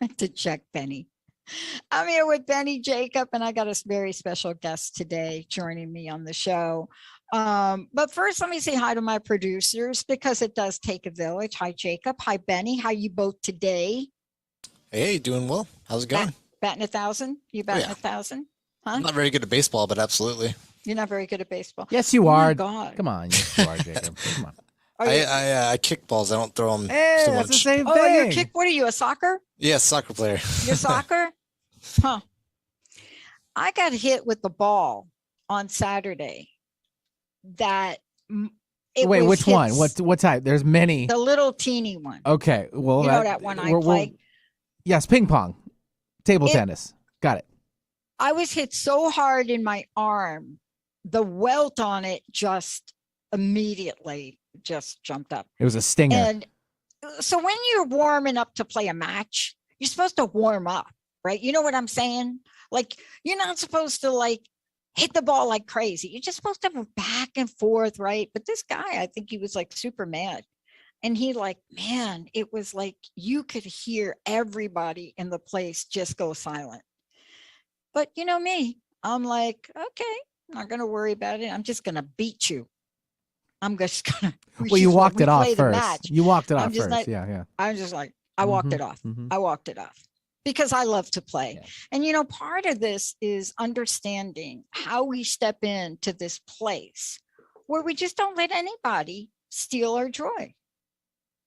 to check Benny. I'm here with Benny Jacob, and I got a very special guest today joining me on the show. But first, let me say hi to my producers because it does take a village. Hi, Jacob. Hi, Benny. How you both today? Hey, doing well. How's it going? Batting 1,000? You Oh, batting yeah. 1,000? Huh? I'm not very good at baseball, but absolutely. You're not very good at baseball. Yes, you Oh are. my God. Come on. Yes, you are, Jacob. Come on. I kick balls. I don't throw them Hey, so that's the much. same Oh, thing. you kick. What are you, a soccer? Yeah, soccer player. You're soccer? Huh. I got hit with the ball on Saturday. Wait, which one? What type? There's many. The little teeny one. Okay. Well, you know that one I play? Yes, ping pong. Table tennis. Got it. I was hit so hard in my arm, the welt on it just immediately just jumped up. It was a stinger. And so when you're warming up to play a match, you're supposed to warm up, right? You know what I'm saying? Like, you're not supposed to like hit the ball like crazy. You're just supposed to have back and forth, right? But this guy, I think he was like super mad. And he like, man, it was like you could hear everybody in the place just go silent. But you know me, I'm like, okay, I'm not going to worry about it. I'm just going to beat you. I'm just going to. Well, you walked it off first. You walked it off first. Like, yeah. I'm just like, I walked it off. I walked it off because I love to play. Yeah. And, you know, part of this is understanding how we step into this place where we just don't let anybody steal our joy.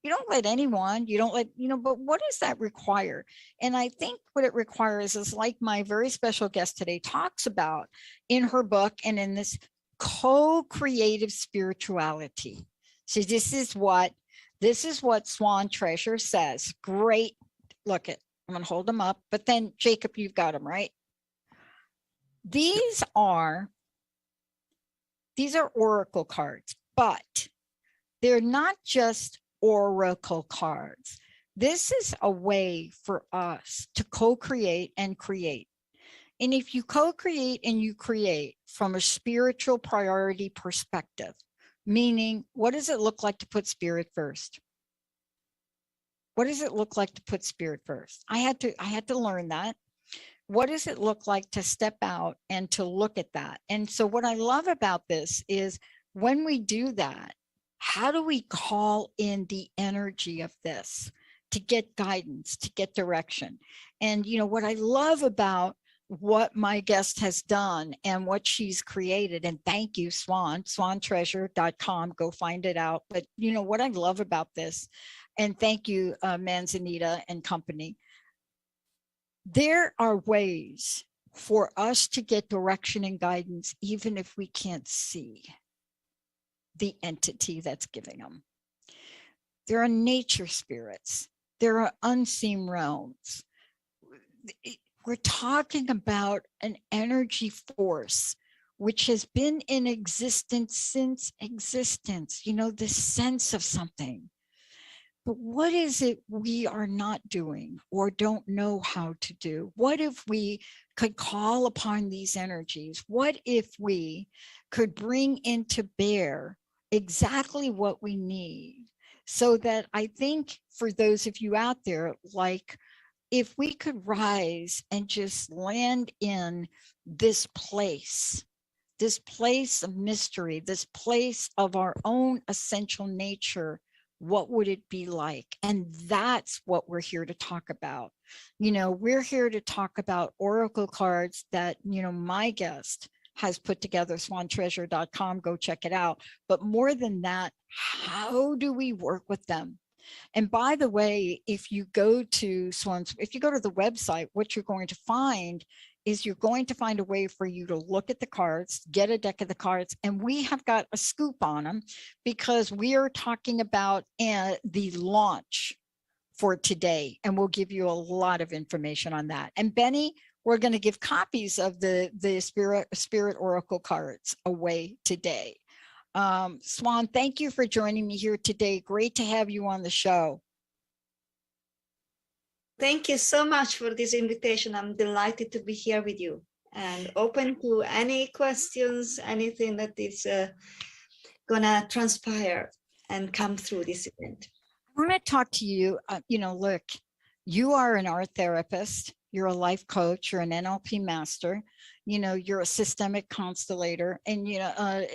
You don't let anyone, you don't let, you know, but what does that require? And I think what it requires is like my very special guest today talks about in her book and in this co-creative spirituality. So this is what Swan Treasure says. Great. Look it, I'm going to hold them up, but then Jacob, you've got them, right? These are oracle cards, but they're not just oracle cards. This is a way for us to co-create and create. And if you co-create and you create from a spiritual priority perspective, meaning what does it look like to put spirit first? What does it look like to put spirit first? I had to learn that. What does it look like to step out and to look at that? And so what I love about this is when we do that, how do we call in the energy of this to get guidance, to get direction? And, you know, what I love about what my guest has done and what she's created, and thank you, Swan, swantreasure.com, go find it out. But, you know, what I love about this, and thank you, Manzanita and company, there are ways for us to get direction and guidance, even if we can't see the entity that's giving them. There are nature spirits. There are unseen realms. We're talking about an energy force which has been in existence since existence, you know, the sense of something. But what is it we are not doing or don't know how to do? What if we could call upon these energies? What if we could bring into bear exactly what we need? So that I think for those of you out there, like if we could rise and just land in this place of mystery, this place of our own essential nature, what would it be like? And that's what we're here to talk about. You know, we're here to talk about oracle cards that, you know, my guest has put together, swantreasure.com, go check it out. But more than that, how do we work with them? And by the way, if you go to the website, what you're going to find is you're going to find a way for you to look at the cards, get a deck of the cards, and we have got a scoop on them because we are talking about the launch for today, and we'll give you a lot of information on that. And Benny, we're going to give copies of the Spirit Oracle cards away today. Swan, thank you for joining me here today. Great to have you on the show. Thank you so much for this invitation. I'm delighted to be here with you and open to any questions, anything that is gonna transpire and come through this event. I want to talk to you. You know, look, You are an art therapist, you're a life coach, you're an NLP master, you know, you're a systemic constellator. And, you know,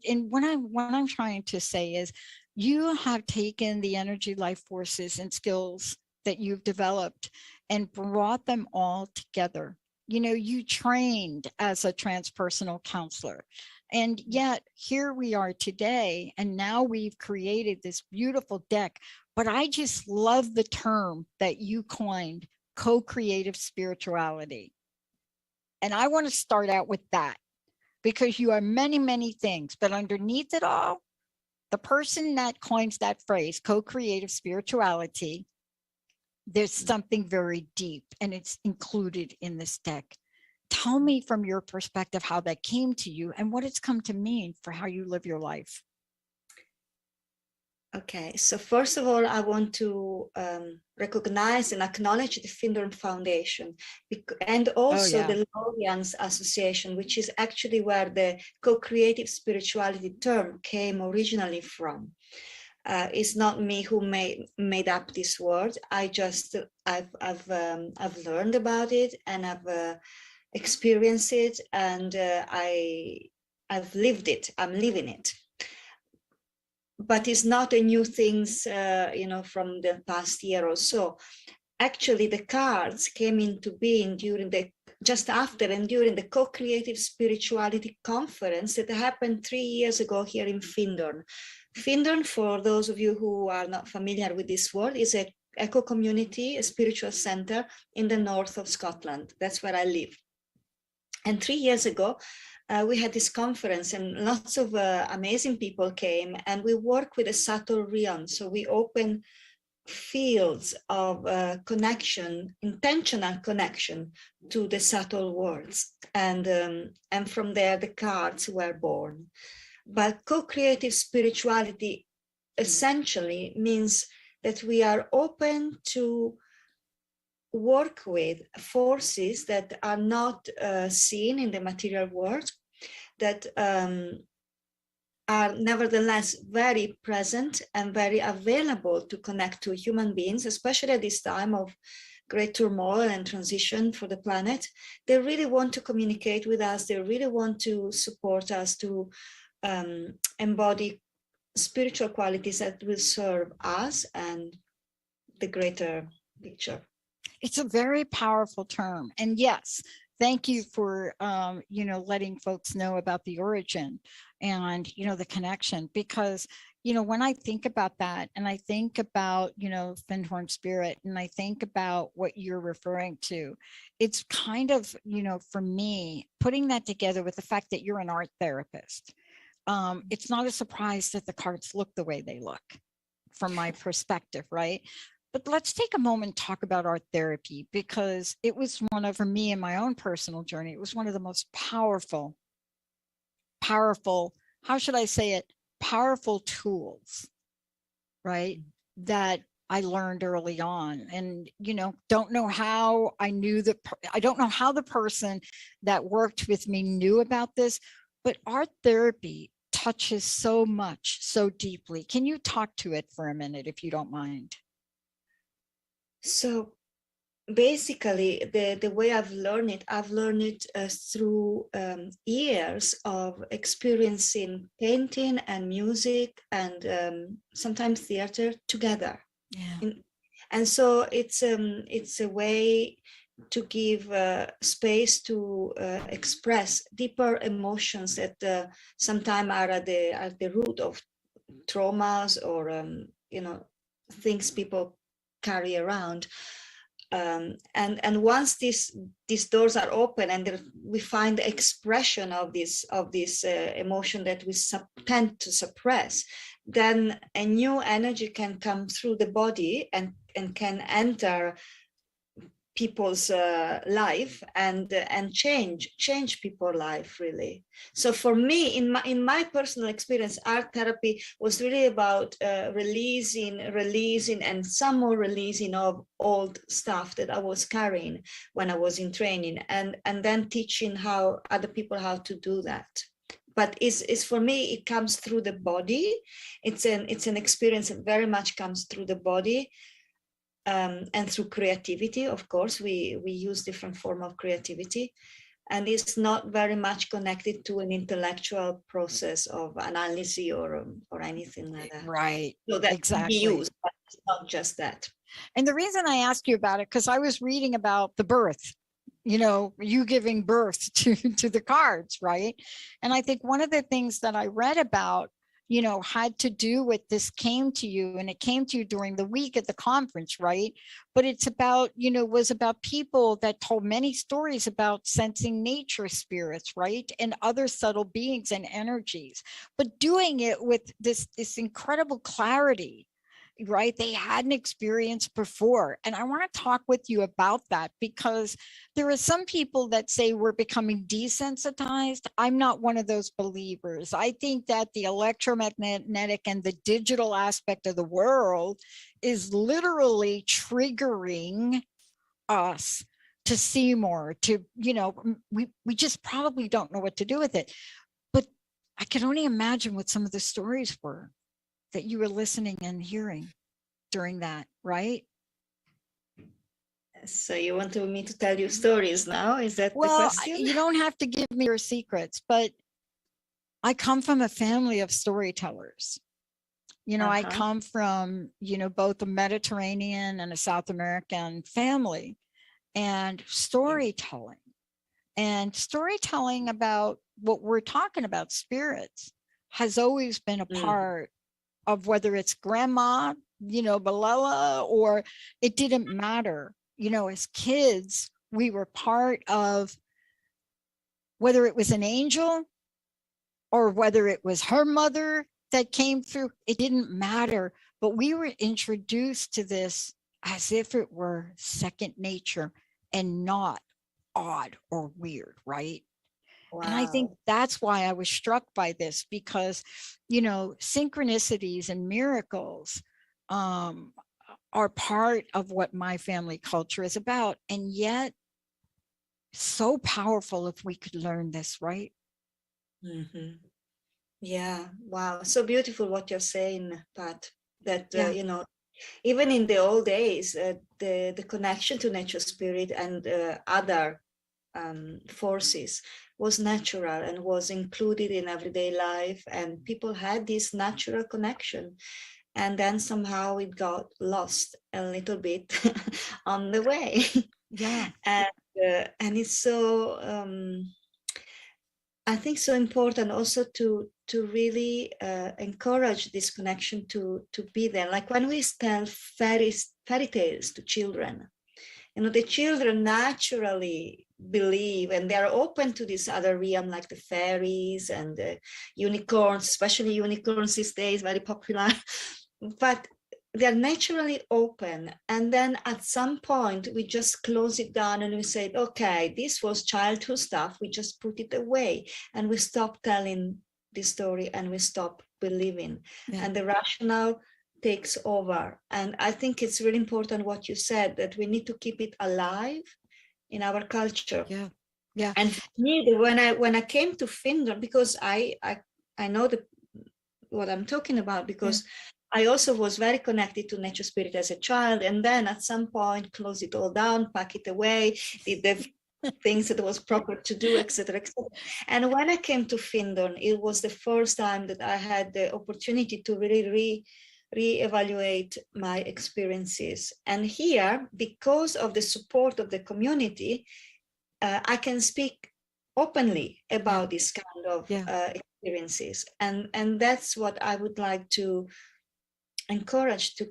and what I'm trying to say is you have taken the energy, life forces, and skills that you've developed and brought them all together. You know, you trained as a transpersonal counselor. And yet here we are today, and now we've created this beautiful deck. But I just love the term that you coined, co-creative spirituality. And I want to start out with that, because you are many, many things, but underneath it all, the person that coins that phrase, co-creative spirituality, there's something very deep, and it's included in this deck. Tell me from your perspective how that came to you and what it's come to mean for how you live your life. Okay, so first of all, I want to recognize and acknowledge the Findhorn Foundation and also the Lorians Association, which is actually where the co-creative spirituality term came originally from. It's not me who made up this word. I've learned about it, and I've experienced it, and I've lived it. I'm living it. But it's not a new things, you know, from the past year or so. Actually, the cards came into being just after and during the co-creative spirituality conference that happened 3 years ago here in Findhorn. Findhorn, for those of you who are not familiar with this word, is a eco community, a spiritual center in the north of Scotland. That's where I live. And 3 years ago, we had this conference, and lots of amazing people came, and we work with a subtle realm. So we open fields of connection, intentional connection to the subtle worlds. And from there, the cards were born. But co-creative spirituality essentially means that we are open to work with forces that are not seen in the material world, that are nevertheless very present and very available to connect to human beings, especially at this time of great turmoil and transition for the planet. They really want to communicate with us. They really want to support us to embody spiritual qualities that will serve us and the greater picture. It's a very powerful term. And yes, thank you for, you know, letting folks know about the origin and, you know, the connection, because, you know, when I think about that, and I think about, you know, Findhorn Spirit, and I think about what you're referring to, it's kind of, you know, for me, putting that together with the fact that you're an art therapist. It's not a surprise that the cards look the way they look from my perspective, right? But let's take a moment and talk about art therapy, because it was one of, for me in my own personal journey, it was one of the most powerful, how should I say it? Powerful tools, right? That I learned early on. And, you know, don't know how I knew that, I don't know how the person that worked with me knew about this, but art therapy touches so much, so deeply. Can you talk to it for a minute, if you don't mind? So basically, the way I've learned it through years of experiencing painting and music and sometimes theater together. Yeah. And so it's a way to give space to express deeper emotions that sometimes are at the root of traumas or you know, things people carry around. And once these doors are open and we find the expression of this emotion that we tend to suppress, then a new energy can come through the body and can enter people's life and change people's life, really. So for me, in my personal experience, art therapy was really about releasing and some more releasing of old stuff that I was carrying when I was in training, and then teaching how other people how to do that. But it's for me, it comes through the body. It's an experience that very much comes through the body. and through creativity. Of course, we use different form of creativity, and it's not very much connected to an intellectual process of analysis or anything like that. Right. So that Exactly. can be used, but it's not just that. And the reason I asked you about it, because I was reading about the birth, you know, you giving birth to the cards, right? And I think one of the things that I read about, you know, had to do with this came to you, and it came to you during the week at the conference, right? But it's about, you know, was about people that told many stories about sensing nature spirits, right? And other subtle beings and energies, but doing it with this incredible clarity, right? They hadn't experienced before. And I want to talk with you about that, because there are some people that say we're becoming desensitized. I'm not one of those believers. I think that the electromagnetic and the digital aspect of the world is literally triggering us to see more, to, you know, we just probably don't know what to do with it. But I can only imagine what some of the stories were that you were listening and hearing during that, right? So you want me to tell you stories now? Is that the Well, question? you don't have to give me your secrets, but I come from a family of storytellers. You know, I come from, you know, both a Mediterranean and a South American family, and storytelling about what we're talking about, spirits, has always been a part of, whether it's grandma, you know, Balela, or it didn't matter. You know, as kids, we were part of, whether it was an angel or whether it was her mother that came through, it didn't matter. But we were introduced to this as if it were second nature and not odd or weird, right? Wow. And I think that's why I was struck by this, because, you know, synchronicities and miracles are part of what my family culture is about. And yet, so powerful if we could learn this, right? Yeah, wow. So beautiful what you're saying, Pat, that, you know, even in the old days, the connection to nature spirit and other forces was natural and was included in everyday life, and people had this natural connection, and then somehow it got lost a little bit on the way. And it's so I think so important also to really encourage this connection to be there. Like when we tell fairy tales to children, you know, the children naturally believe, and they're open to this other realm, like the fairies and the unicorns, especially unicorns these days, very popular. But they're naturally open. And then at some point, we just close it down and we say, okay, this was childhood stuff. We just put it away and we stop telling the story and we stop believing. And the rationale takes over. And I think it's really important what you said, that we need to keep it alive in our culture. And for me, when I came to Findhorn, because I know what I'm talking about, because I also was very connected to nature spirit as a child, and then at some point close it all down, pack it away, did the things that was proper to do, etc., etc. And when I came to Findhorn, it was the first time that I had the opportunity to really re-evaluate my experiences. And here, because of the support of the community, I can speak openly about this kind of experiences. And that's what I would like to encourage, to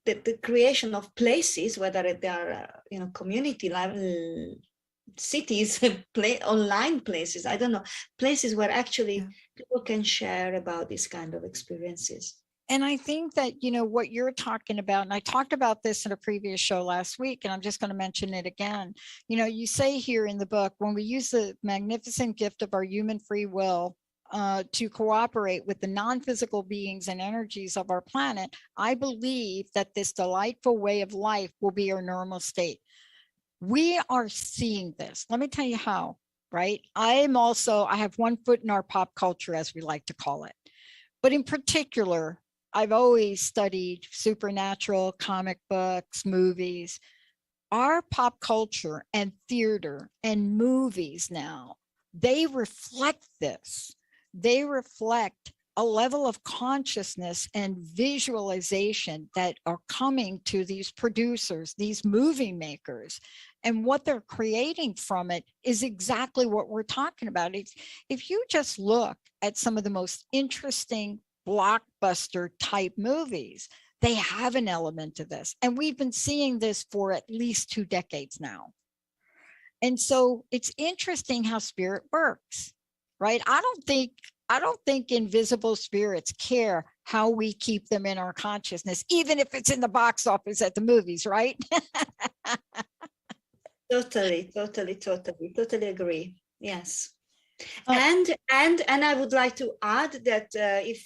the creation of places, whether they are you know, community level, cities, online places, I don't know, places where actually people can share about this kind of experiences. And I think that, you know, what you're talking about, and I talked about this in a previous show last week, and I'm just going to mention it again. You know, you say here in the book, when we use the magnificent gift of our human free will to cooperate with the non-physical beings and energies of our planet, I believe that this delightful way of life will be our normal state. We are seeing this. Let me tell you how, right? I have one foot in our pop culture, as we like to call it. But in particular, I've always studied supernatural, comic books, movies. Our pop culture and theater and movies now, they reflect this. They reflect a level of consciousness and visualization that are coming to these producers, these movie makers, and what they're creating from it is exactly what we're talking about. If you just look at some of the most interesting blockbuster type movies, they have an element to this. And we've been seeing this for at least 2 decades now. And so it's interesting how spirit works, right? I don't think invisible spirits care how we keep them in our consciousness, even if it's in the box office at the movies, right? Totally agree. Yes. And I would like to add that if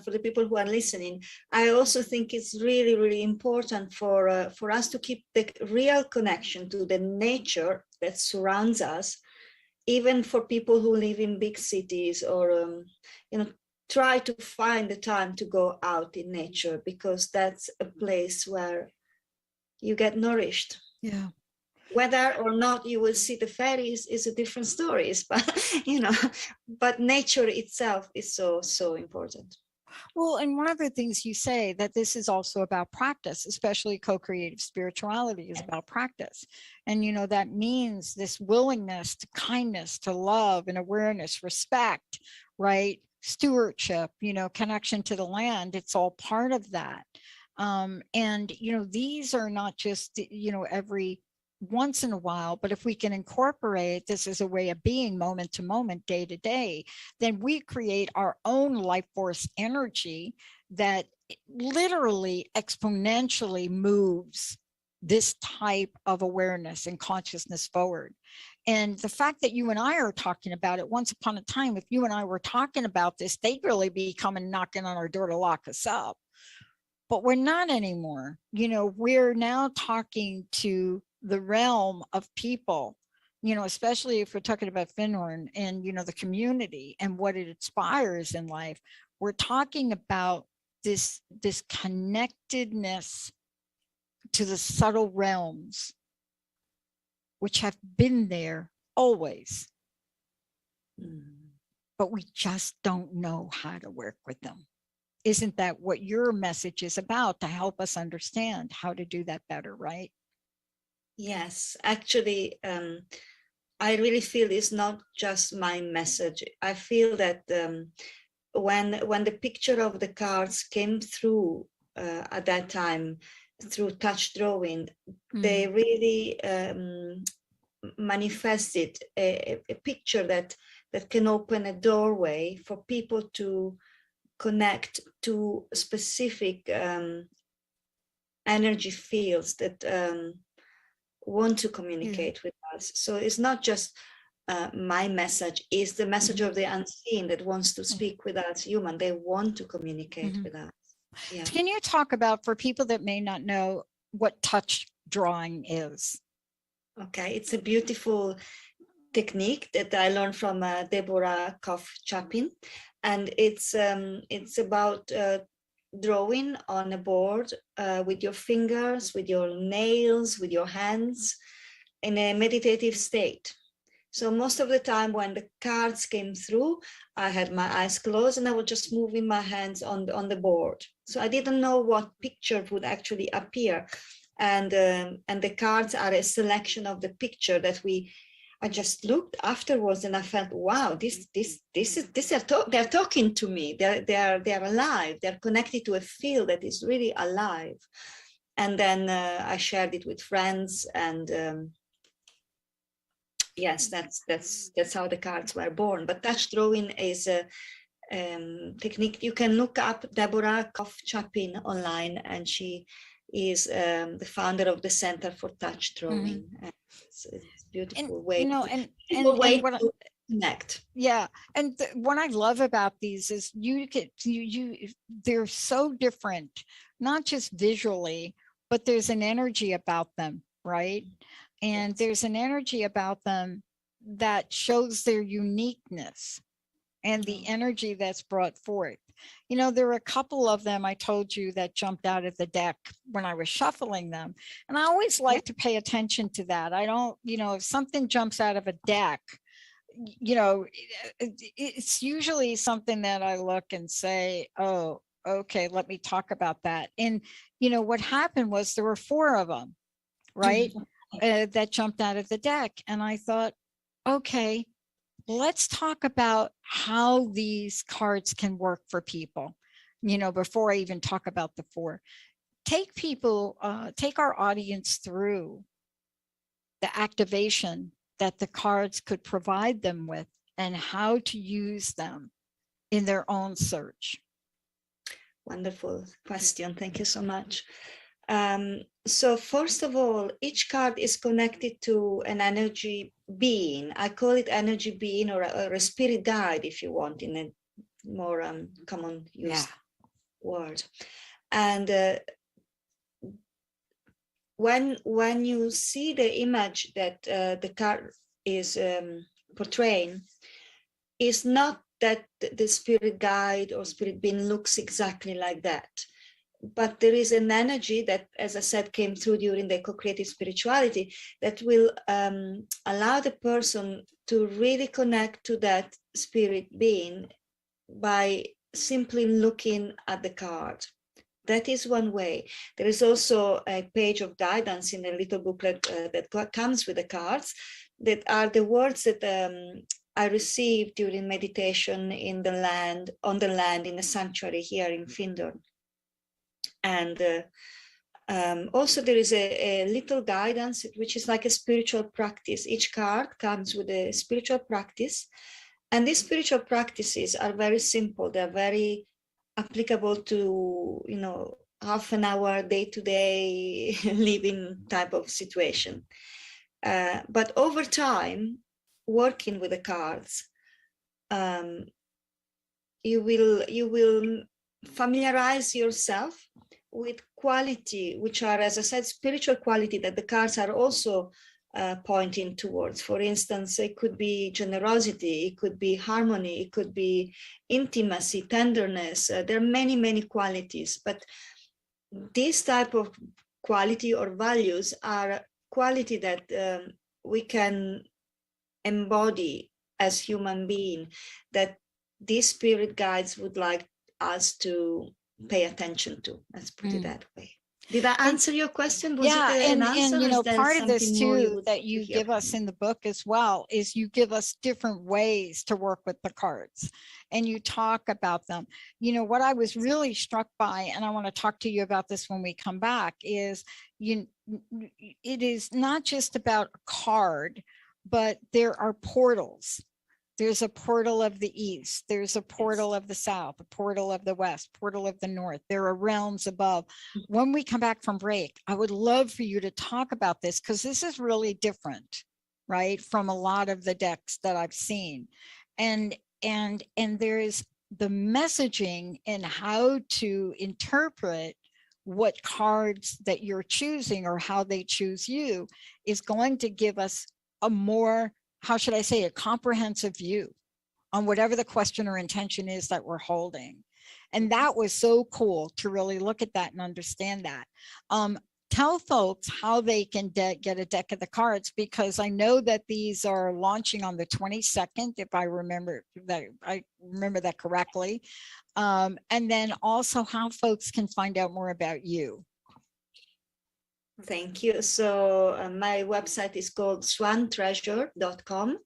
for the people who are listening, I also think it's really important for us to keep the real connection to the nature that surrounds us, even for people who live in big cities, or try to find the time to go out in nature, because that's a place where you get nourished. Yeah. Whether or not you will see the fairies is a different story, but but nature itself is so important. Well, and one of the things you say that this is also about practice, especially co-creative spirituality is about practice. And, that means this willingness to kindness, to love and awareness, respect, right? Stewardship, connection to the land. It's all part of that. And, these are not just, every once in a while, but if we can incorporate this as a way of being moment to moment, day to day, then we create our own life force energy that literally exponentially moves this type of awareness and consciousness forward. And the fact that you and I are talking about it, once upon a time, if you and I were talking about this, they'd really be coming knocking on our door to lock us up. But we're not anymore. We're now talking to the realm of people, especially if we're talking about Findhorn and, the community and what it inspires in life. We're talking about this connectedness to the subtle realms, which have been there always. But we just don't know how to work with them. Isn't that what your message is about, to help us understand how to do that better, right? Yes, actually, I really feel it's not just my message. I feel that when the picture of the cards came through at that time through touch drawing, they really manifested a picture that can open a doorway for people to connect to specific energy fields that want to communicate with us. So it's not just my message, it's the message of the unseen that wants to speak with us human. They want to communicate with us. Yeah. Can you talk about, for people that may not know, what touch drawing is? Okay, it's a beautiful technique that I learned from Deborah Chapin, and it's about drawing on a board with your fingers, with your nails, with your hands, in a meditative state. So most of the time when the cards came through, I had my eyes closed and I was just moving my hands on the board. So I didn't know what picture would actually appear, and the cards are a selection of the picture that I just looked afterwards and I felt, wow, they're talking to me. They're alive. They're connected to a field that is really alive. And then I shared it with friends, and yes, that's how the cards were born. But touch drawing is a technique. You can look up Deborah Chapin online, and she is the founder of the Center for Touch Drawing. It's a beautiful way, and to connect. Yeah, and what I love about these is they're so different, not just visually, but there's an energy about them, right? And there's an energy about them that shows their uniqueness. and the energy that's brought forth. You know, there are a couple of them I told you that jumped out of the deck when I was shuffling them. And I always like to pay attention to that. I don't, you know, if something jumps out of a deck, you know, it's usually something that I look and say, oh, okay, let me talk about that. And, you know, what happened was there were 4 of them, right? That jumped out of the deck. And I thought, okay, let's talk about how these cards can work for people, you know, before I even talk about the 4. Take people, take our audience through the activation that the cards could provide them with and how to use them in their own search. Wonderful question. Thank you so much. So first of all, each card is connected to an energy being. I call it energy being, or a spirit guide, if you want, in a more common use word. And when you see the image that the card is portraying, is not that the spirit guide or spirit being looks exactly like that. But there is an energy that, as I said, came through during the co-creative spirituality that will allow the person to really connect to that spirit being by simply looking at the card. That is one way. There is also a page of guidance in a little booklet that comes with the cards, that are the words that I received during meditation in the land, on the land in a sanctuary here in Findhorn. And also there is a little guidance, which is like a spiritual practice. Each card comes with a spiritual practice. And these spiritual practices are very simple. They're very applicable to, you know, half an hour, day-to-day living type of situation. But over time, working with the cards, you will familiarize yourself with quality, which are, as I said, spiritual quality that the cards are also pointing towards. For instance, it could be generosity, it could be harmony, it could be intimacy, tenderness. There are many, many qualities, but this type of quality or values are quality that we can embody as human being, that these spirit guides would like us to pay attention to. Let's put it that way. Did I answer your question? Was it an answer? And you know, part of this too that you give us in the book as well is you give us different ways to work with the cards, and you talk about them. You know, what I was really struck by, and I want to talk to you about this when we come back, is it is not just about a card, but there are portals. There's a portal of the east, there's a portal of the south, a portal of the west, portal of the north. There are realms above. When we come back from break, I would love for you to talk about this, because this is really different, right, from a lot of the decks that I've seen. And there's the messaging and how to interpret what cards that you're choosing or how they choose you is going to give us a more, how should I say, a comprehensive view on whatever the question or intention is that we're holding. And that was so cool to really look at that and understand that. Tell folks how they can get a deck of the cards, because I know that these are launching on the 22nd, if I remember that correctly. And then also how folks can find out more about you. Thank you. So my website is called swantreasure.com.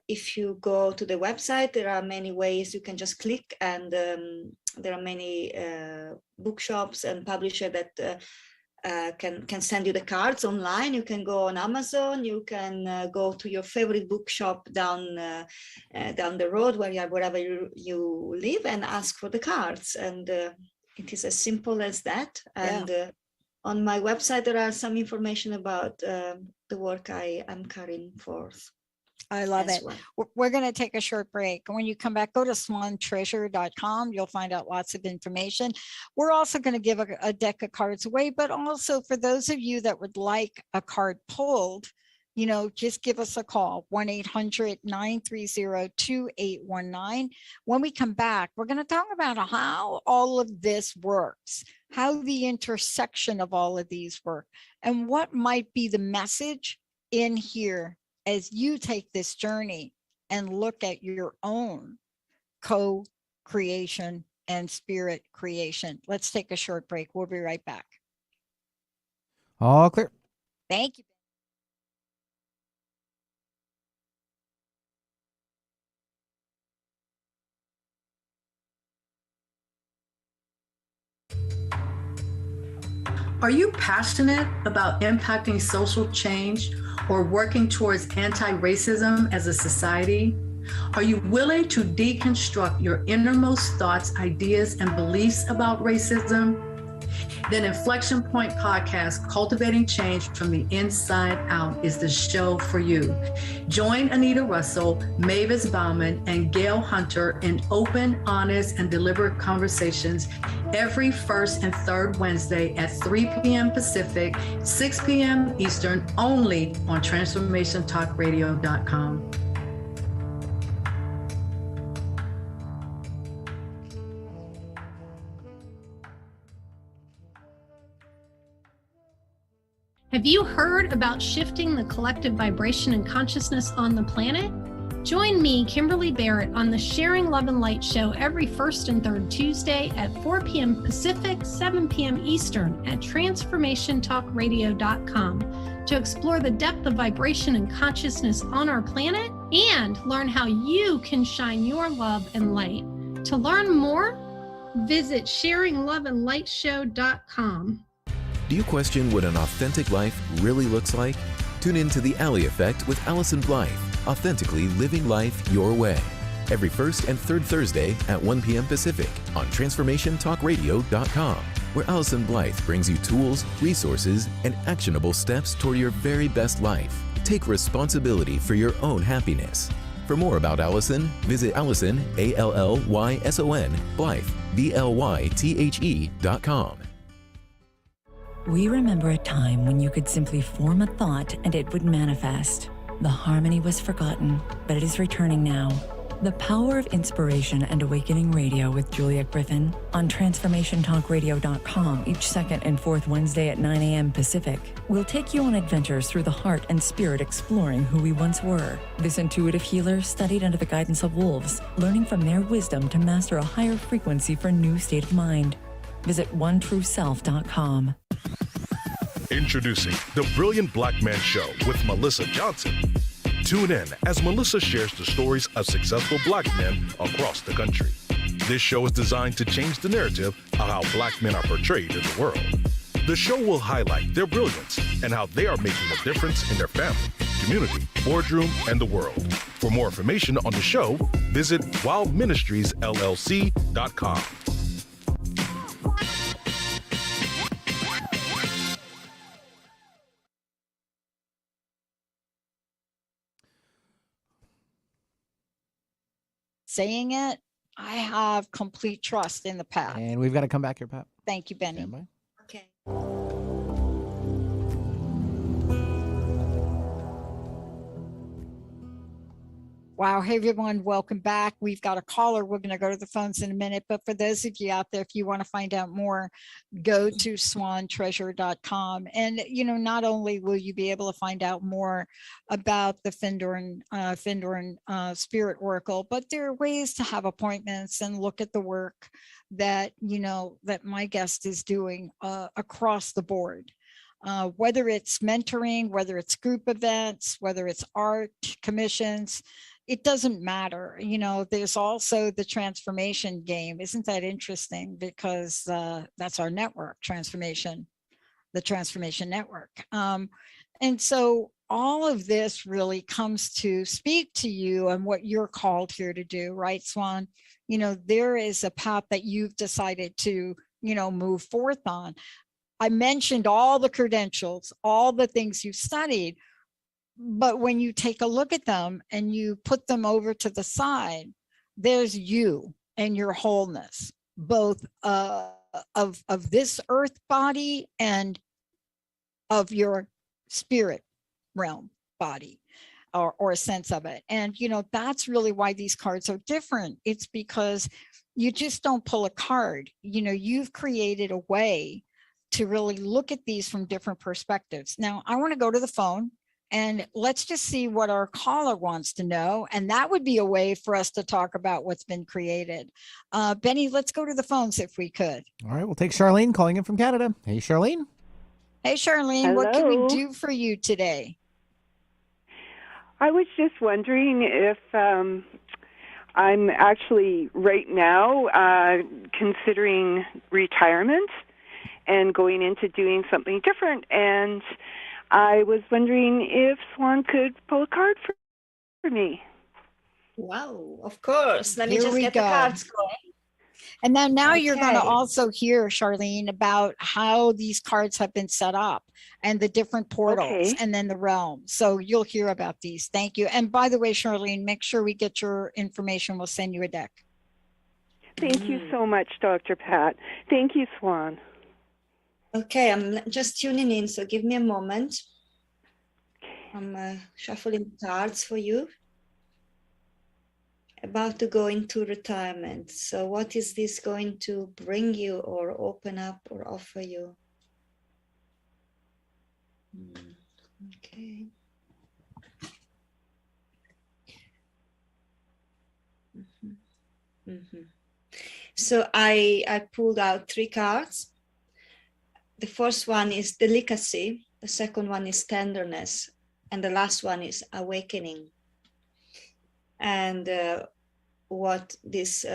If you go to the website, there are many ways you can just click, and there are many bookshops and publishers that can send you the cards online. You can go on Amazon. You can go to your favorite bookshop down the road wherever you live, and ask for the cards. And it is as simple as that. And on my website, there are some information about the work I am carrying forth. I love it. Well. We're going to take a short break. When you come back, go to swantreasure.com. You'll find out lots of information. We're also going to give a deck of cards away, but also for those of you that would like a card pulled, just give us a call, 1-800-930-2819. When we come back, we're going to talk about how all of this works, how the intersection of all of these work, and what might be the message in here as you take this journey and look at your own co-creation and spirit creation. Let's take a short break. We'll be right back. All clear. Thank you. Are you passionate about impacting social change or working towards anti-racism as a society? Are you willing to deconstruct your innermost thoughts, ideas, and beliefs about racism? Then Inflection Point Podcast, Cultivating Change from the Inside Out, is the show for you. Join Anita Russell, Mavis Bauman, and Gail Hunter in open, honest, and deliberate conversations every first and third Wednesday at 3 p.m. Pacific, 6 p.m. Eastern, only on TransformationTalkRadio.com. Have you heard about shifting the collective vibration and consciousness on the planet? Join me, Kimberly Barrett, on the Sharing Love and Light show every first and third Tuesday at 4 p.m. Pacific, 7 p.m. Eastern at TransformationTalkRadio.com to explore the depth of vibration and consciousness on our planet and learn how you can shine your love and light. To learn more, visit SharingLoveAndLightShow.com. Do you question what an authentic life really looks like? Tune in to The Alley Effect with Allison Blythe, authentically living life your way. Every first and third Thursday at 1 p.m. Pacific on TransformationTalkRadio.com, where Allison Blythe brings you tools, resources, and actionable steps toward your very best life. Take responsibility for your own happiness. For more about Allison, visit Allison, ALLYSON, Blythe, BLYTHE.com. We remember a time when you could simply form a thought and it would manifest. The harmony was forgotten, but it is returning now. The Power of Inspiration and Awakening Radio with Juliet Griffin on TransformationTalkRadio.com each second and fourth Wednesday at 9 a.m. Pacific. We'll take you on adventures through the heart and spirit, exploring who we once were. This intuitive healer studied under the guidance of wolves, learning from their wisdom to master a higher frequency for a new state of mind. Visit OneTrueSelf.com. Introducing The Brilliant Black Man Show with Melissa Johnson. Tune in as Melissa shares the stories of successful Black men across the country. This show is designed to change the narrative of how Black men are portrayed in the world. The show will highlight their brilliance and how they are making a difference in their family, community, boardroom, and the world. For more information on the show, visit wildministriesllc.com. Saying it, I have complete trust in the path. And we've got to come back here, Pat. Thank you, Benny. Stand by. Okay. Wow. Hey, everyone. Welcome back. We've got a caller. We're going to go to the phones in a minute. But for those of you out there, if you want to find out more, go to swantreasure.com. And, not only will you be able to find out more about the Findhorn Spirit Oracle, but there are ways to have appointments and look at the work that, that my guest is doing across the board. Whether it's mentoring, whether it's group events, whether it's art commissions, it doesn't matter. There's also the transformation game. Isn't that interesting? Because that's our network, the Transformation Network. And so all of this really comes to speak to you and what you're called here to do, right, Swan? There is a path that you've decided to, move forth on. I mentioned all the credentials, all the things you've studied, but when you take a look at them and you put them over to the side, there's you and your wholeness, both of this earth body and of your spirit realm. body or a sense of it. And, that's really why these cards are different. It's because you just don't pull a card. You've created a way to really look at these from different perspectives. Now, I want to go to the phone and let's just see what our caller wants to know. And that would be a way for us to talk about what's been created. Benny, let's go to the phones if we could. All right, we'll take Charlene calling in from Canada. Hey, Charlene. Hey, Charlene, Hello. What can we do for you today? I was just wondering if I'm actually right now considering retirement and going into doing something different. And I was wondering if Swan could pull a card for me. Wow, of course. Let me Here just we get go. the cards going. And then now you're going to Okay. also hear, Charlene, about how these cards have been set up and the different portals Okay. and then the realms. So you'll hear about these. Thank you. And by the way, Charlene, make sure we get your information. We'll send you a deck. Thank you so much, Dr. Pat. Thank you, Swan. Okay, I'm just tuning in, so give me a moment. I'm shuffling cards for you. About to go into retirement. So what is this going to bring you or open up or offer you? Okay. So I pulled out 3 cards. The first one is delicacy, the second one is tenderness, and the last one is awakening. And what these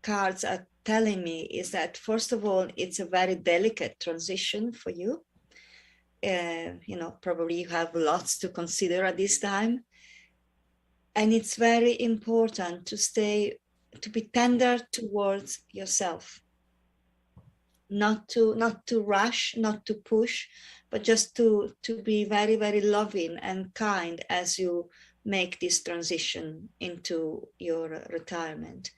cards are telling me is that, first of all, it's a very delicate transition for you. Probably you have lots to consider at this time. And it's very important to be tender towards yourself. Not to rush, not to push, but just to be very, very loving and kind as you make this transition into your retirement.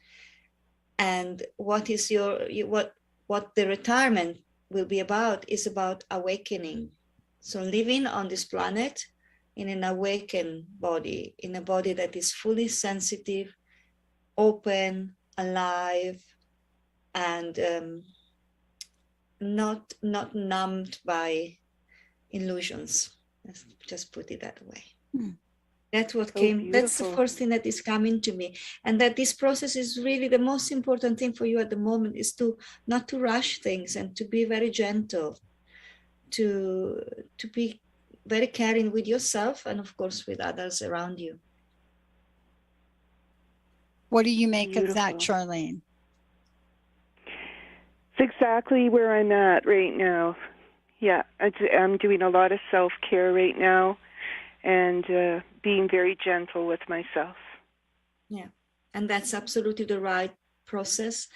And what the retirement will be about is about awakening. So living on this planet in an awakened body, in a body that is fully sensitive, open, alive, and not numbed by illusions. Let's just put it that way. That's what came. That's the first thing that is coming to me, and that this process is really the most important thing for you at the moment, is not to rush things and to be very gentle, to be very caring with yourself and of course with others around you. What do you make of that, Charlene? It's exactly where I'm at right now. Yeah, I'm doing a lot of self-care right now and being very gentle with myself. Yeah, and that's absolutely the right process.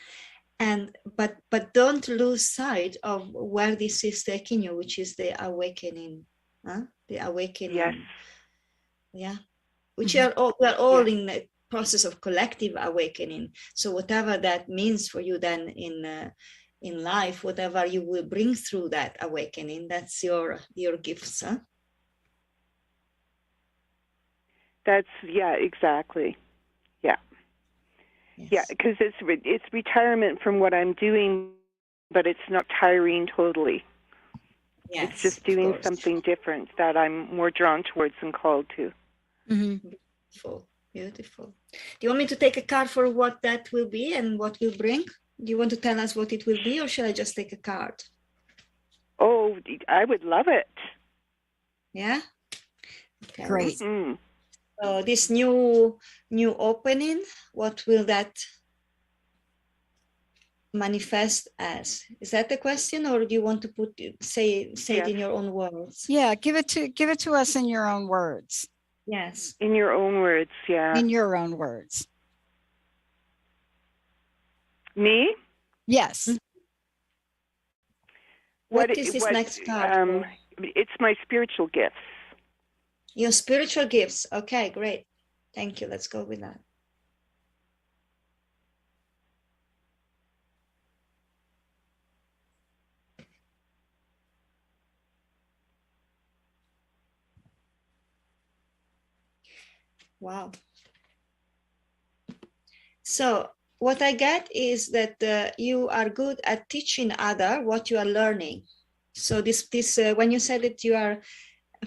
But don't lose sight of where this is taking you, which is the awakening. The awakening. Yes. Yeah. Which we're all in the process of collective awakening. So whatever that means for you then in life, whatever you will bring through that awakening, that's your gifts, huh? That's, exactly. Yeah. Yes. Yeah, because it's retirement from what I'm doing, but it's not tiring totally. Yes, it's just doing something different that I'm more drawn towards and called to. Beautiful, beautiful. Do you want me to take a card for what that will be and what will bring? Do you want to tell us what it will be, or shall I just take a card? Oh, I would love it. Yeah? Okay. Great. So this new opening, what will that manifest as? Is that the question, or do you want to say it in your own words? Yeah, give it to us in your own words. Yes. In your own words, yeah. In your own words. Me? Yes. What is this next card? It's my spiritual gifts. Your spiritual gifts. Okay, great. Thank you. Let's go with that. Wow. So what I get is that you are good at teaching other what you are learning. So this when you said that you are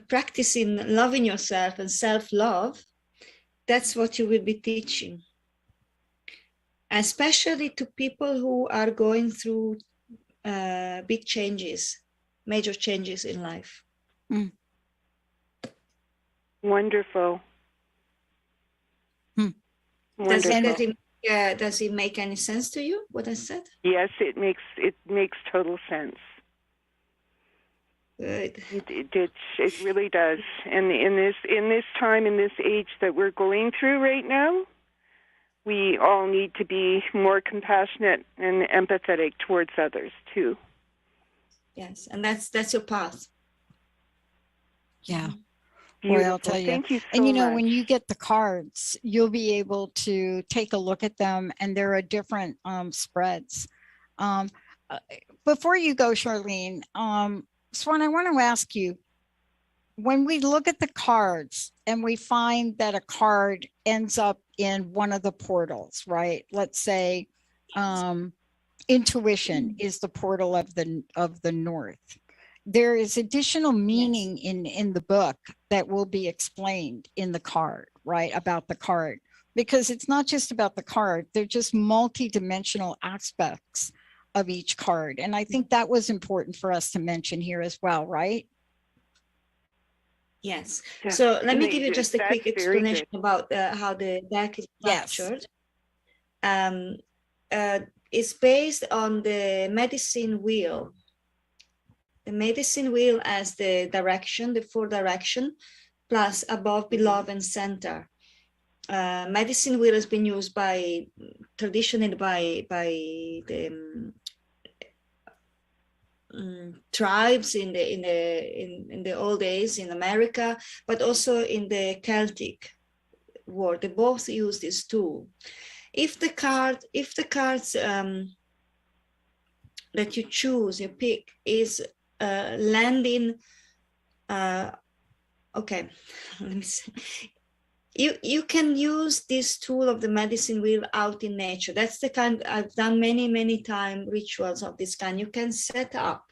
practicing loving yourself and self-love, that's what you will be teaching, especially to people who are going through big changes, major changes in life. Mm. Wonderful. Wonderful. Does it make any sense to you, what I said? Yes, it makes total sense. Good. It really does. And in this time, in this age that we're going through right now, we all need to be more compassionate and empathetic towards others too. Yes, and that's your path. Yeah. Beautiful. Boy, I'll tell you. Thank you so And you know, much. when you get the cards, you'll be able to take a look at them, and there are different spreads. Before you go, Charlene, Swan, I want to ask you, when we look at the cards and we find that a card ends up in one of the portals, right? Let's say intuition is the portal of the north. There is additional meaning in the book that will be explained in the card, right? About the card, because it's not just about the card. They're just multi-dimensional aspects of each card. And I think that was important for us to mention here as well, right? Yes. So let me give you just a quick explanation about how the deck is structured. It's based on the medicine wheel. The medicine wheel as the direction, the 4 direction, plus above, below, and center. Medicine wheel has been used traditionally by the tribes in the old days in America, but also in the Celtic world. They both use this tool. If the cards that you choose, you pick, is landing, okay, let me see. You can use this tool of the medicine wheel out in nature. That's the kind, I've done many times rituals of this kind. You can set up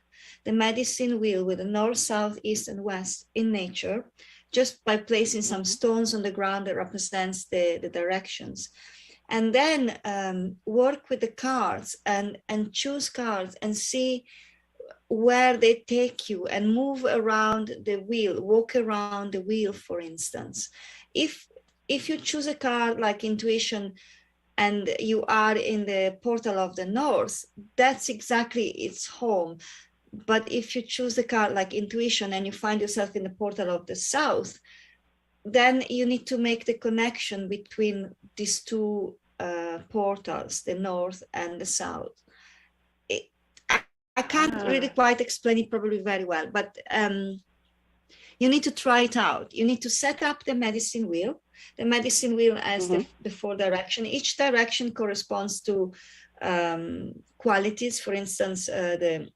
the medicine wheel with the north, south, east, and west in nature, just by placing some stones on the ground that represents the directions. And then work with the cards and choose cards and see where they take you, and move around the wheel, walk around the wheel, for instance. If you choose a card like intuition and you are in the portal of the north, that's exactly its home. But if you choose the card like intuition and you find yourself in the portal of the south, then you need to make the connection between these two portals, the north and the south. I can't really quite explain it probably very well, but you need to try it out. You need to set up the medicine wheel. The medicine wheel as the 4 direction. Each direction corresponds to qualities. For instance, the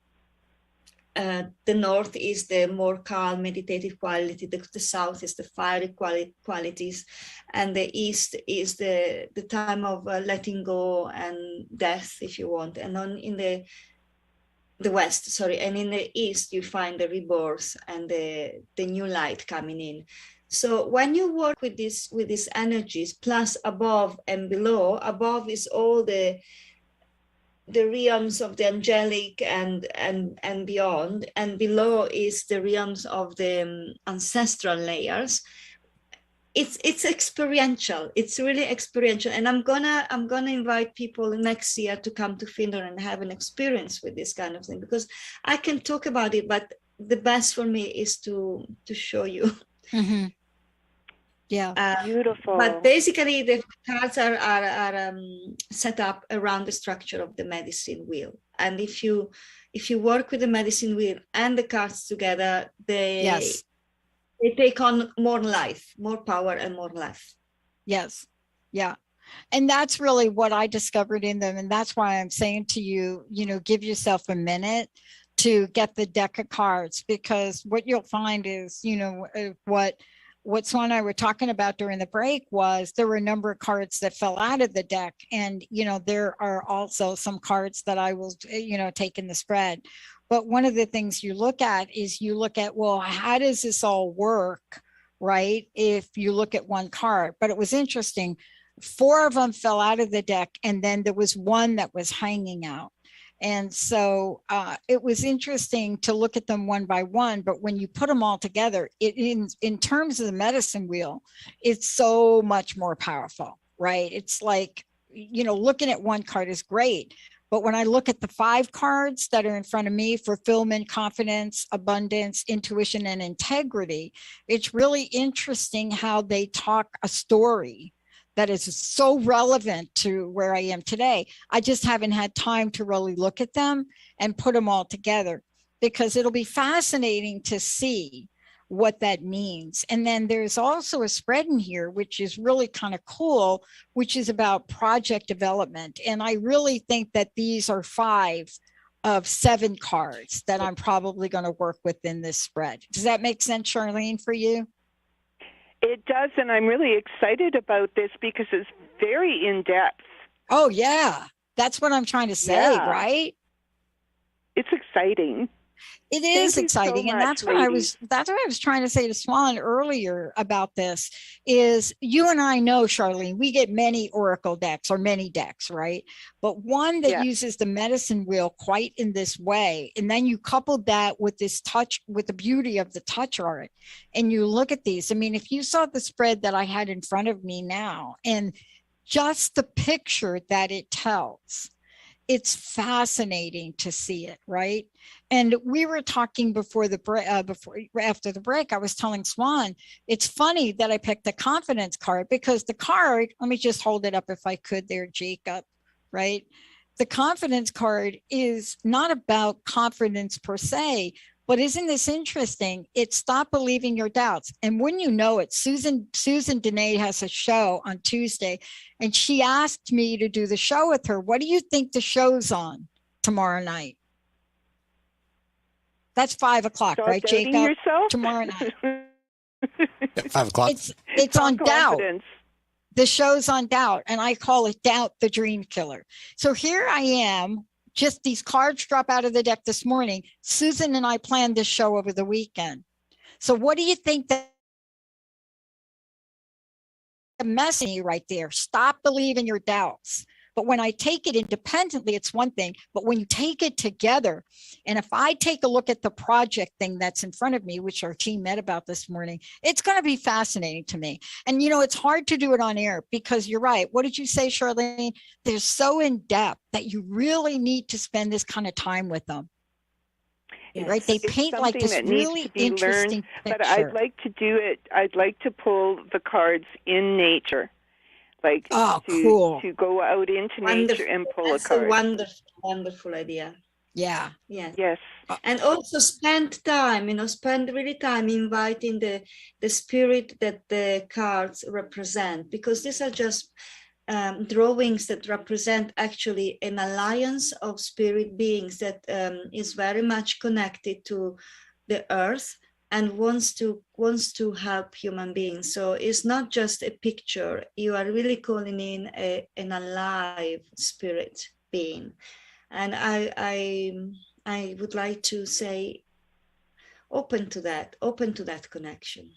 north is the more calm, meditative quality. The south is the fiery qualities, and the east is the time of letting go and death, if you want. And in the west, sorry, and in the east you find the rebirth and the new light coming in. So when you work with these energies, plus above and below, above is all the realms of the angelic and beyond, and below is the realms of the ancestral layers. It's experiential. It's really experiential, and I'm gonna invite people next year to come to Findhorn and have an experience with this kind of thing, because I can talk about it, but the best for me is to show you. Yeah, beautiful. But basically, the cards are set up around the structure of the medicine wheel, and if you work with the medicine wheel and the cards together, they take on more life, more power, and more life. Yes. Yeah. And that's really what I discovered in them. And that's why I'm saying to you, give yourself a minute to get the deck of cards, because what you'll find is, what what Swan and I were talking about during the break was there were a number of cards that fell out of the deck. And, there are also some cards that I will, take in the spread. But one of the things you look at is well, how does this all work, right? If you look at one card. But it was interesting. 4 of them fell out of the deck. And then there was one that was hanging out. And so it was interesting to look at them one by one, but when you put them all together, in terms of the medicine wheel, it's so much more powerful, right? It's like, looking at one card is great, but when I look at the 5 cards that are in front of me, fulfillment, confidence, abundance, intuition, and integrity, it's really interesting how they talk a story that is so relevant to where I am today. I just haven't had time to really look at them and put them all together, because it'll be fascinating to see what that means. And then there's also a spread in here, which is really kind of cool, which is about project development. And I really think that these are 5 of 7 cards that I'm probably going to work with in this spread. Does that make sense, Charlene, for you? It does, and I'm really excited about this because it's very in-depth. Oh, yeah. That's what I'm trying to say, right? It's exciting. It is exciting. So and that's what I was trying to say to Swan earlier about this is you and I know, Charlene, we get many oracle decks or many decks, right? But one that uses the medicine wheel quite in this way. And then you couple that with this touch, with the beauty of the touch art. And you look at these. I mean, if you saw the spread that I had in front of me now and just the picture that it tells, it's fascinating to see it, right? And we were talking before the break, after the break, I was telling Swan, it's funny that I picked the confidence card because the card, let me just hold it up if I could there, Jacob, right? The confidence card is not about confidence per se, but isn't this interesting? It's stop believing your doubts. And wouldn't you know it, Susan Dene has a show on Tuesday, and she asked me to do the show with her. What do you think the show's on tomorrow night? That's 5 o'clock, right, Jacob? Yourself? Tomorrow night. 5 o'clock. It's on doubt. The show's on doubt, and I call it Doubt the Dream Killer. So here I am. Just these cards drop out of the deck this morning. Susan and I planned this show over the weekend. So what do you think that the message right there? Stop believing your doubts. But when I take it independently, it's one thing. But when you take it together, and if I take a look at the project thing that's in front of me, which our team met about this morning, it's going to be fascinating to me. And, it's hard to do it on air because you're right. What did you say, Charlene? They're so in depth that you really need to spend this kind of time with them. Yes. Right? They paint like this really interesting picture. But I'd like to do it. I'd like to pull the cards in nature. Cool. To go out into nature and pull a card. That's a wonderful idea. Yeah. Yes. And also spend time, spend really time inviting the spirit that the cards represent, because these are just drawings that represent actually an alliance of spirit beings that is very much connected to the earth and wants to help human beings. So it's not just a picture. You are really calling in an alive spirit being. And I would like to say, open to that connection.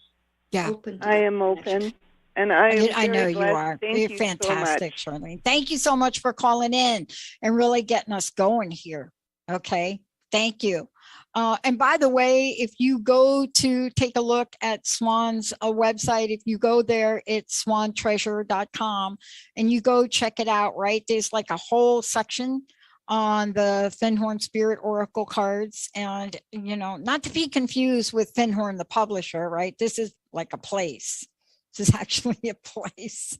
Yeah, I am open. And I know you are. You're fantastic, so Charlene. Thank you so much for calling in and really getting us going here. Okay, thank you. And by the way, if you go to take a look at Swan's website, if you go there, it's swantreasure.com, and you go check it out, right? There's like a whole section on the Findhorn Spirit Oracle Cards. And, not to be confused with Findhorn, the publisher, right? This is like a place. This is actually a place.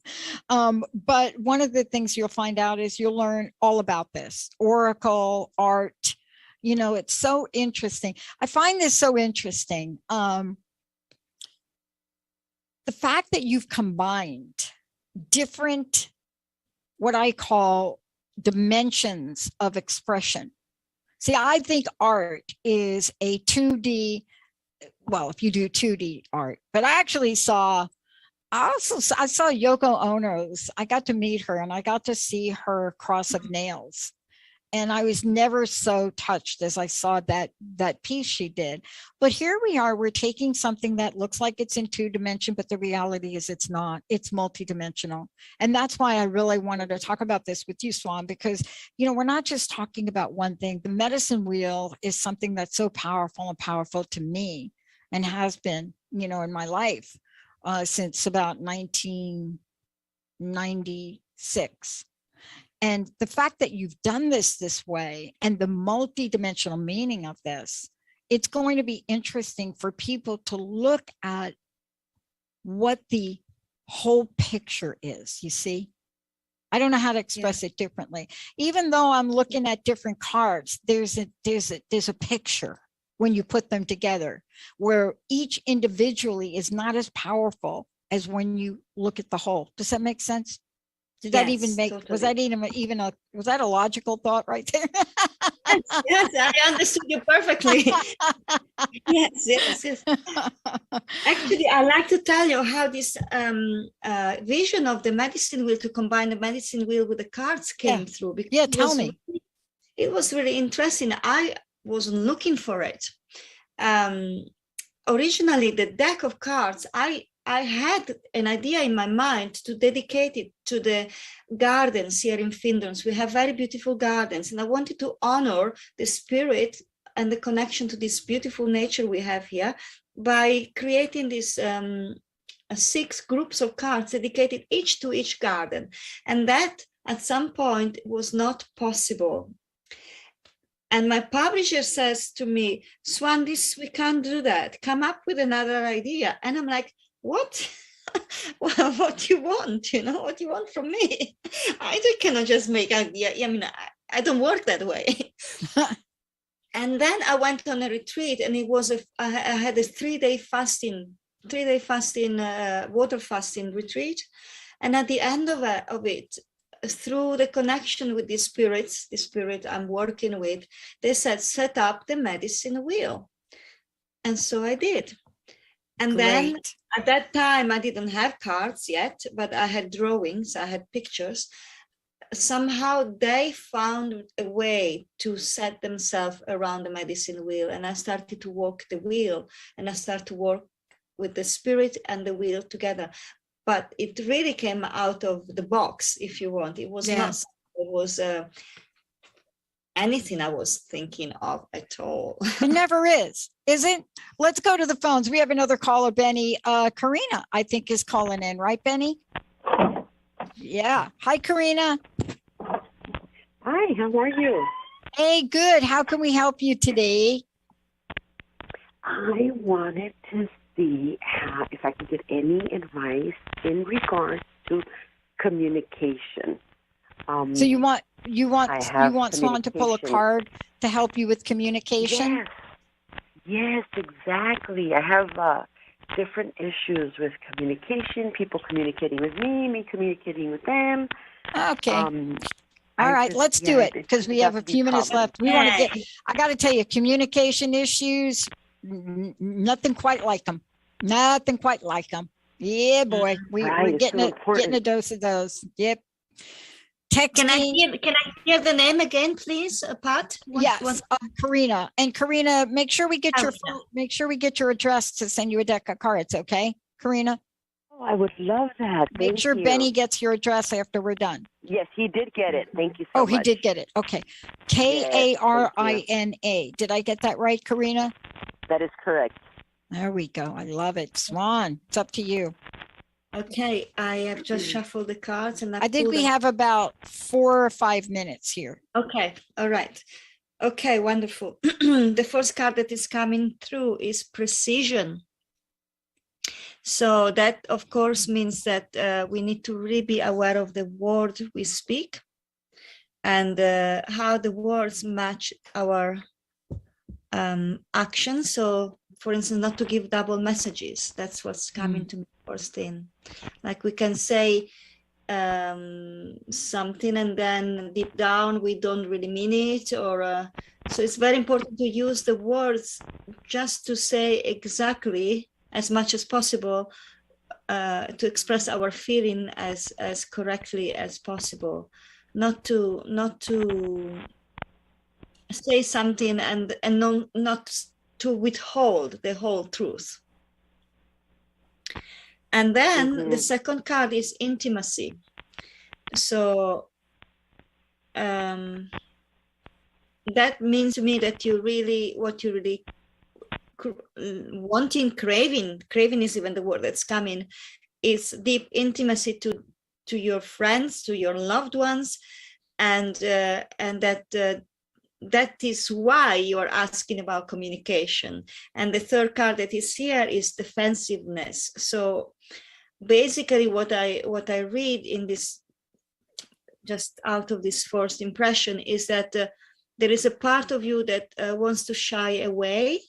But one of the things you'll find out is you'll learn all about this Oracle art. It's so interesting. I find this so interesting. The fact that you've combined different, what I call dimensions of expression. See, I think art is a 2D well, if you do 2D art, but I actually saw, I saw Yoko Ono's. I got to meet her and I got to see her cross of nails. And I was never so touched as I saw that piece she did. But here we are, we're taking something that looks like it's in 2D, but the reality is it's not, it's multidimensional. And that's why I really wanted to talk about this with you, Swan, because, you know, we're not just talking about one thing. The medicine wheel is something that's so powerful and powerful to me and has been, you know, in my life since about 1996. And the fact that you've done this way and the multidimensional meaning of this, it's going to be interesting for people to look at what the whole picture is, you see? I don't know how to express it differently. Even though I'm looking at different cards, there's a picture when you put them together, where each individually is not as powerful as when you look at the whole. Does that make sense? Did that even make, totally. Was that a logical thought right there? Yes, I understood you perfectly. yes. Actually, I like to tell you how this vision of the medicine wheel, to combine the medicine wheel with the cards, came through. Yeah, tell me. It was really interesting. I wasn't looking for it. Originally, the deck of cards, I had an idea in my mind to dedicate it to the gardens here in Findhorn. We have very beautiful gardens, and I wanted to honor the spirit and the connection to this beautiful nature we have here by creating this 6 groups of cards dedicated each to each garden. And that at some point was not possible. And my publisher says to me, Swan, we can't do that. Come up with another idea. And I'm like, what? What do you want? You know, what do you want from me? I cannot just make idea. I mean, I don't work that way. And then I went on a retreat, and it was I had a 3-day fasting, water fasting retreat. And at the end of it, through the connection with the spirit I'm working with, they said, set up the medicine wheel. And so I did. And then at that time, I didn't have cards yet, but I had drawings, I had pictures. Somehow they found a way to set themselves around the medicine wheel. And I started to walk the wheel, and I started to work with the spirit and the wheel together. But it really came out of the box, if you want. It was not, it was anything I was thinking of at all. It never is it? Let's go to the phones. We have another caller, Benny. Karina, I think, is calling in, right, Benny? Yeah. Hi, Karina. Hi, how are you? Hey, good. How can we help you today? I wanted to see if I could get any advice in regards to communication. So you want Swan to pull a card to help you with communication? Yes, exactly. I have different issues with communication, people communicating with me communicating with them. Okay. All right, let's do it, because we have a few minutes left. I got to tell you, communication issues, nothing quite like them. Nothing quite like them. Yeah, boy. We're getting a dose of those. Yep. Texting. Can I hear the name again, please, Pat? Yes, Karina. And Karina, make sure we get your address to send you a deck of cards, okay, Karina? Oh, I would love that. Make sure Benny gets your address after we're done. Yes, he did get it. Thank you so much. Oh, he did get it. Okay. Karina. Did I get that right, Karina? That is correct. There we go. I love it. Swan, it's up to you. Okay, I have just shuffled the cards, and I think we have about 4 or 5 minutes here. Okay, all right. Okay, wonderful. The first card that is coming through is precision. So that, of course, means that we need to really be aware of the word we speak and how the words match our actions. So, for instance, not to give double messages. That's what's coming to me first in. Like we can say something and then deep down we don't really mean it, or So it's very important to use the words just to say exactly as much as possible, to express our feeling as correctly as possible, not to say something and not to withhold the whole truth. And then the second card is intimacy. So that means to me that what you really wanting, craving is even the word that's coming, is deep intimacy to your friends, to your loved ones, and that is why you are asking about communication. And the third card that is here is defensiveness. So basically what I read in this, just out of this first impression, is that there is a part of you that wants to shy away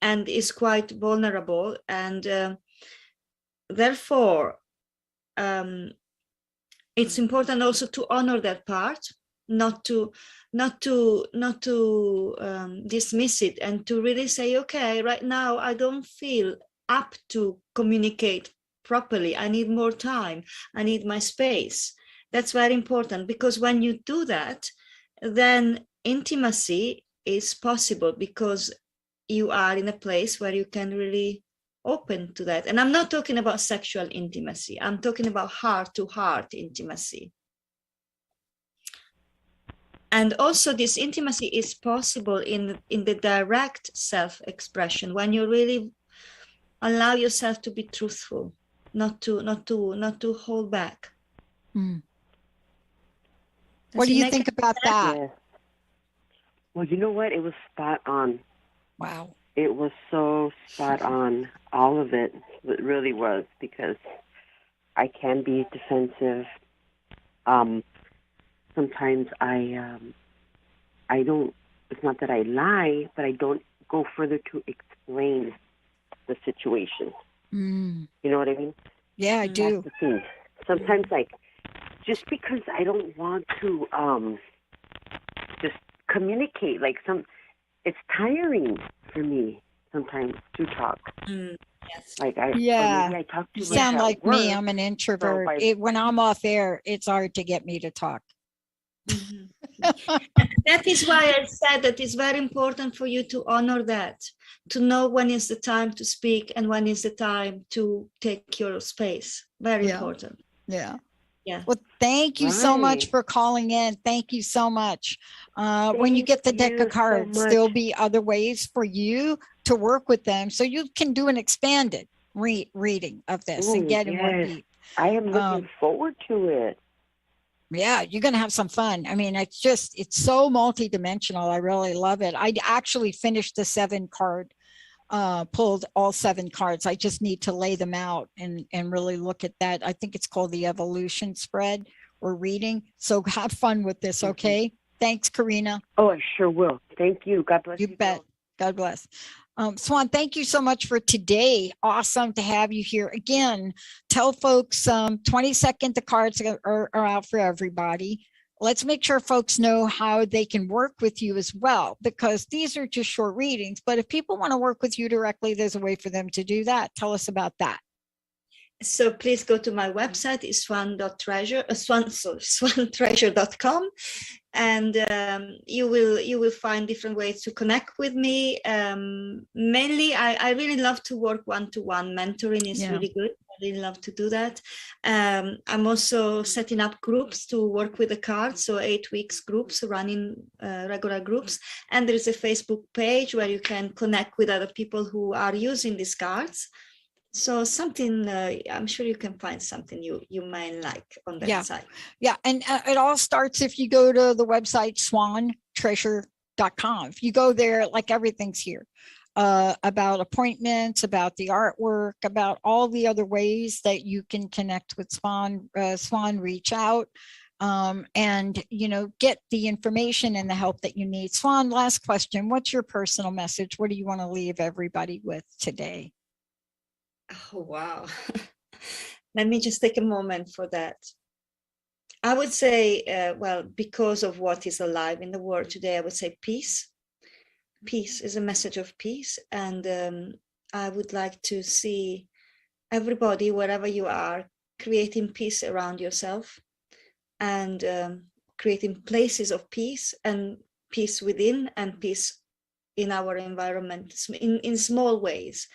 and is quite vulnerable, and therefore it's important also to honor that part, not to dismiss it, and to really say, okay, right now I don't feel up to communicate properly. I need more time. I need my space. That's very important, because when you do that, then intimacy is possible, because you are in a place where you can really open to that. And I'm not talking about sexual intimacy. I'm talking about heart-to-heart intimacy. And also this intimacy is possible in the direct self-expression, when you really allow yourself to be truthful, not to hold back. What do you think about that? Yeah. Well, you know what? It was spot on. Wow. It was so spot on. All of it. It really was, because I can be defensive. Sometimes I don't, it's not that I lie, but I don't go further to explain the situation. You know what I mean? Yeah, I do. That's the thing. Sometimes, like, just because I don't want to just communicate, like, it's tiring for me sometimes to talk. Yes. Like I talk too You much sound at like work, me. I'm an introvert. so When I'm off air, it's hard to get me to talk. That is why I said that it's very important for you to honor that, to know when is the time to speak and when is the time to take your space. Very important. Yeah. Yeah. Well, thank you so much for calling in. Thank you so much. When you get the deck of cards, there'll be other ways for you to work with them, so you can do an expanded reading of this and get in one deep. I am looking forward to it. Yeah, you're going to have some fun. I mean, it's so multidimensional. I really love it. I actually finished the 7-card, pulled all 7 cards. I just need to lay them out and really look at that. I think it's called the evolution spread or reading. So have fun with this. Okay. Thanks, Karina. Oh, I sure will. Thank you. God bless you. You bet. God bless. Swan, thank you so much for today. Awesome to have you here again. Tell folks 20 seconds, the cards are out for everybody. Let's make sure folks know how they can work with you as well, because these are just short readings. But if people want to work with you directly, there's a way for them to do that. Tell us about that. So please go to my website, is swantreasure.com, and you will find different ways to connect with me. Mainly, I really love to work one-to-one. Mentoring is really good. I really love to do that. I'm also setting up groups to work with the cards, so 8 weeks groups, running regular groups. And there is a Facebook page where you can connect with other people who are using these cards. So something, I'm sure you can find something you might like on that site. Yeah, and it all starts if you go to the website swantreasure.com. If you go there, like everything's here, about appointments, about the artwork, about all the other ways that you can connect with Swan, reach out, and, get the information and the help that you need. Swan, last question. What's your personal message? What do you want to leave everybody with today? Oh, wow. Let me just take a moment for that. I would say, because of what is alive in the world today, I would say peace, peace, is a message of peace. And I would like to see everybody, wherever you are, creating peace around yourself, and creating places of peace, and peace within, and peace in our environment, in small ways.